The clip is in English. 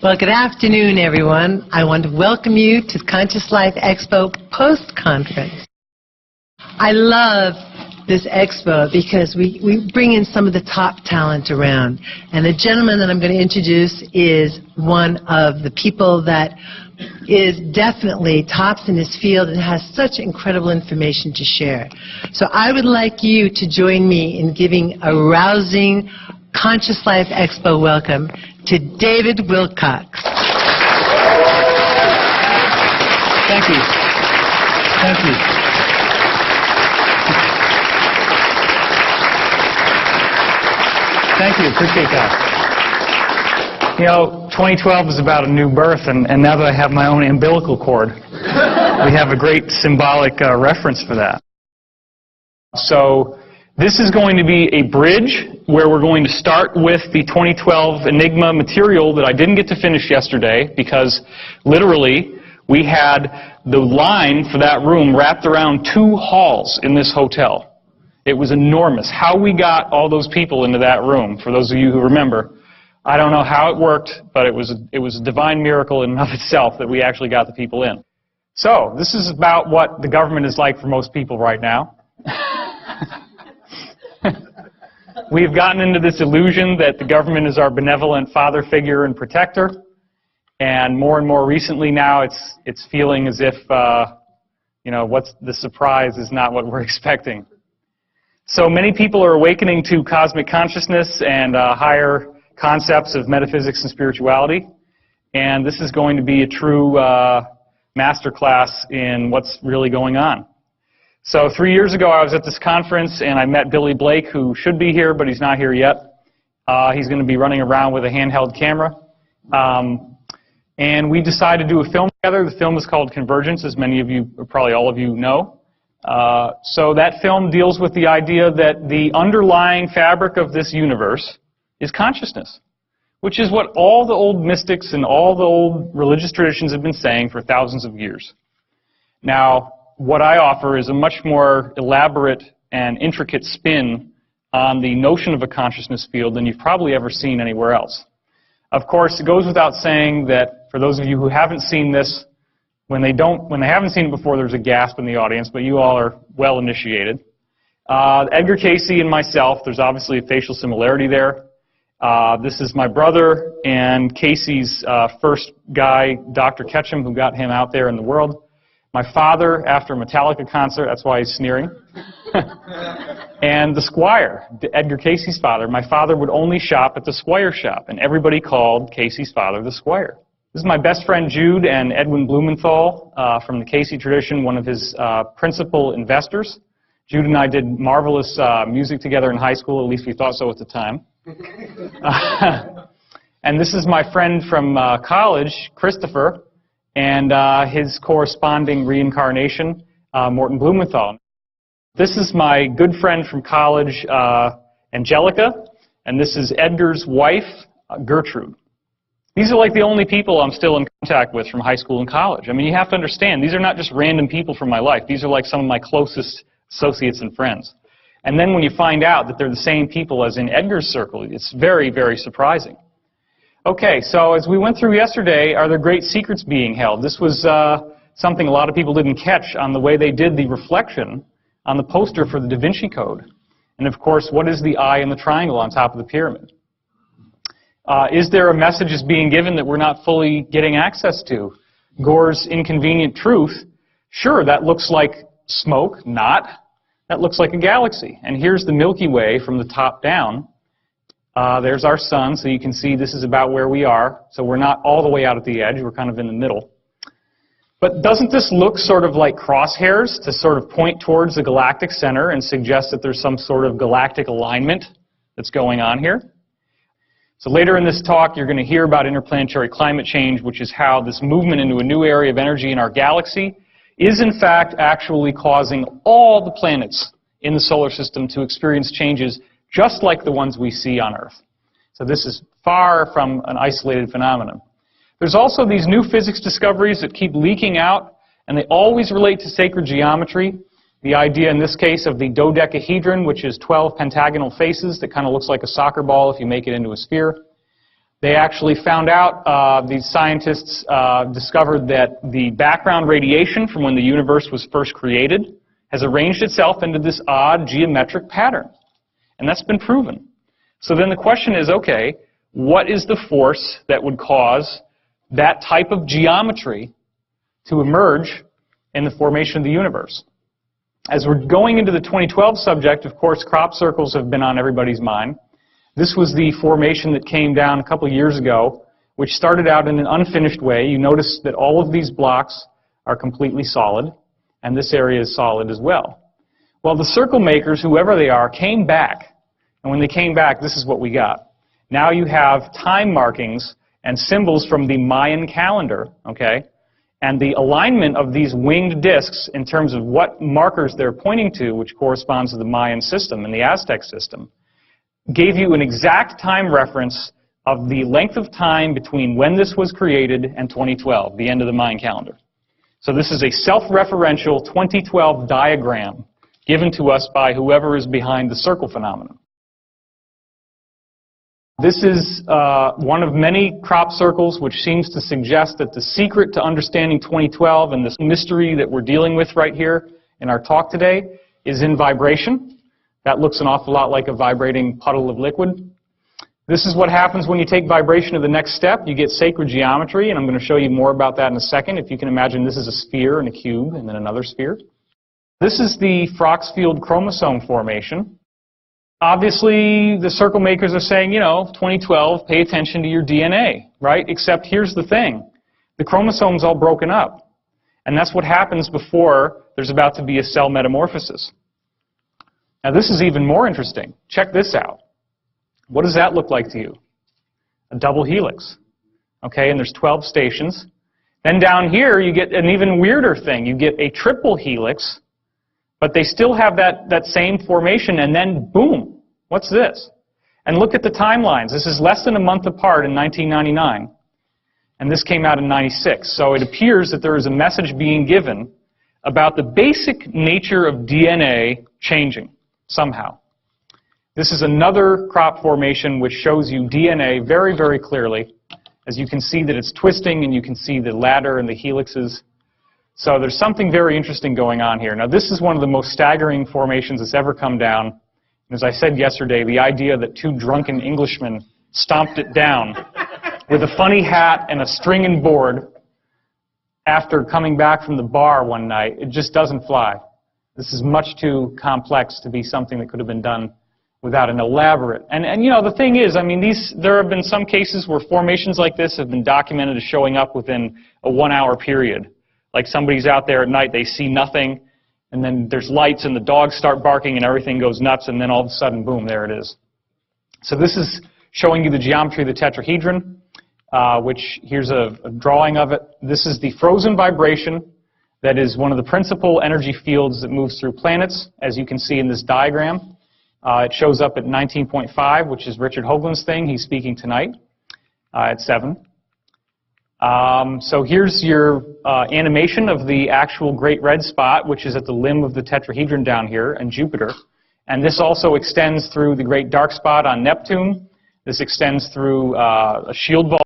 Well, good afternoon, everyone. I want to welcome you to Conscious Life Expo post-conference. I love this expo because we bring in some of the top talent around. And the gentleman that I'm going to introduce is one of the people that is definitely tops in his field and has such incredible information to share. So I would like you to join me in giving a rousing Conscious Life Expo welcome to David Wilcock. Thank you. Thank you. Thank you. Appreciate that. You know, 2012 is about a new birth, and now that I have my own umbilical cord, we have a great symbolic reference for that. So this is going to be a bridge where we're going to start with the 2012 Enigma material that I didn't get to finish yesterday because literally we had the line for that room wrapped around 2 halls in this hotel. It was enormous. How we got all those people into that room, for those of you who remember, I don't know how it worked, but it was a divine miracle in and of itself that we actually got the people in. So this is about what the government is like for most people right now. We've gotten into this illusion that the government is our benevolent father figure and protector, and more recently now it's feeling as if what's the surprise is not what we're expecting. So many people are awakening to cosmic consciousness and higher concepts of metaphysics and spirituality, and this is going to be a true master class in what's really going on. So 3 years ago, I was at this conference, and I met Billy Blake, who should be here, but he's not here yet. He's going to be running around with a handheld camera. And we decided to do a film together. The film is called Convergence, as many of you, or probably all of you, know. So that film deals with the idea that the underlying fabric of this universe is consciousness, which is what all the old mystics and all the old religious traditions have been saying for thousands of years. Now, what I offer is a much more elaborate and intricate spin on the notion of a consciousness field than you've probably ever seen anywhere else. Of course, it goes without saying that for those of you who haven't seen this, when they haven't seen it before, there's a gasp in the audience, but you all are well initiated. Edgar Cayce and myself, there's obviously a facial similarity there. This is my brother and Casey's first guy, Dr. Ketchum, who got him out there in the world. My father, after a Metallica concert, that's why he's sneering. And the Squire, Edgar Cayce's father. My father would only shop at the Squire shop, and everybody called Cayce's father the Squire. This is my best friend Jude and Edwin Blumenthal from the Cayce tradition, one of his principal investors. Jude and I did marvelous music together in high school, at least we thought so at the time. And this is my friend from college, Christopher, and his corresponding reincarnation, Morton Blumenthal. This is my good friend from college, Angelica, and this is Edgar's wife, Gertrude. These are like the only people I'm still in contact with from high school and college. I mean, you have to understand, these are not just random people from my life. These are like some of my closest associates and friends. And then when you find out that they're the same people as in Edgar's circle, it's very, very surprising. Okay, so as we went through yesterday, are there great secrets being held? This was something a lot of people didn't catch on the way they did the reflection on the poster for the Da Vinci Code. And of course, what is the eye and the triangle on top of the pyramid? Is there a message that's being given that we're not fully getting access to? Gore's inconvenient truth, sure, that looks like smoke, not. That looks like a galaxy. And here's the Milky Way from the top down. There's our sun, so you can see this is about where we are. So we're not all the way out at the edge, we're kind of in the middle. But doesn't this look sort of like crosshairs to sort of point towards the galactic center and suggest that there's some sort of galactic alignment that's going on here? So later in this talk, you're going to hear about interplanetary climate change, which is how this movement into a new area of energy in our galaxy is in fact actually causing all the planets in the solar system to experience changes just like the ones we see on Earth. So this is far from an isolated phenomenon. There's also these new physics discoveries that keep leaking out, and they always relate to sacred geometry. The idea in this case of the dodecahedron, which is 12 pentagonal faces that kind of looks like a soccer ball if you make it into a sphere. They actually found out, these scientists discovered that the background radiation from when the universe was first created has arranged itself into this odd geometric pattern. And that's been proven. So then the question is, okay, what is the force that would cause that type of geometry to emerge in the formation of the universe? As we're going into the 2012 subject, of course, crop circles have been on everybody's mind. This was the formation that came down a couple of years ago, which started out in an unfinished way. You notice that all of these blocks are completely solid, and this area is solid as well. Well, the circle makers, whoever they are, came back. And when they came back, this is what we got. Now you have time markings and symbols from the Mayan calendar, okay? And the alignment of these winged discs in terms of what markers they're pointing to, which corresponds to the Mayan system and the Aztec system, gave you an exact time reference of the length of time between when this was created and 2012, the end of the Mayan calendar. So this is a self-referential 2012 diagram given to us by whoever is behind the circle phenomenon. This is one of many crop circles which seems to suggest that the secret to understanding 2012 and this mystery that we're dealing with right here in our talk today is in vibration. That looks an awful lot like a vibrating puddle of liquid. This is what happens when you take vibration to the next step. You get sacred geometry, and I'm going to show you more about that in a second. If you can imagine, this is a sphere and a cube and then another sphere. This is the Froxfield chromosome formation. Obviously, the circle makers are saying, you know, 2012, pay attention to your DNA, right? Except here's the thing. The chromosome's all broken up. And that's what happens before there's about to be a cell metamorphosis. Now, this is even more interesting. Check this out. What does that look like to you? A double helix. Okay, and there's 12 stations. Then down here, you get an even weirder thing. You get a triple helix, but they still have that same formation, and then boom, what's this? And look at the timelines. This is less than a month apart in 1999, and this came out in 96. So it appears that there is a message being given about the basic nature of DNA changing somehow. This is another crop formation which shows you DNA very, very clearly. As you can see that it's twisting, and you can see the ladder and the helixes. So there's something very interesting going on here. Now, this is one of the most staggering formations that's ever come down. And as I said yesterday, the idea that two drunken Englishmen stomped it down with a funny hat and a string and board after coming back from the bar one night, it just doesn't fly. This is much too complex to be something that could have been done without an elaborate. And you know, the thing is, I mean, there have been some cases where formations like this have been documented as showing up within a 1-hour period. Like somebody's out there at night, they see nothing, and then there's lights, and the dogs start barking, and everything goes nuts, and then all of a sudden, boom, there it is. So this is showing you the geometry of the tetrahedron, which here's a drawing of it. This is the frozen vibration that is one of the principal energy fields that moves through planets, as you can see in this diagram. It shows up at 19.5, which is Richard Hoagland's thing. He's speaking tonight at 7. So here's your animation of the actual Great Red Spot, which is at the limb of the tetrahedron down here, and Jupiter. And this also extends through the Great Dark Spot on Neptune. This extends through a shield ball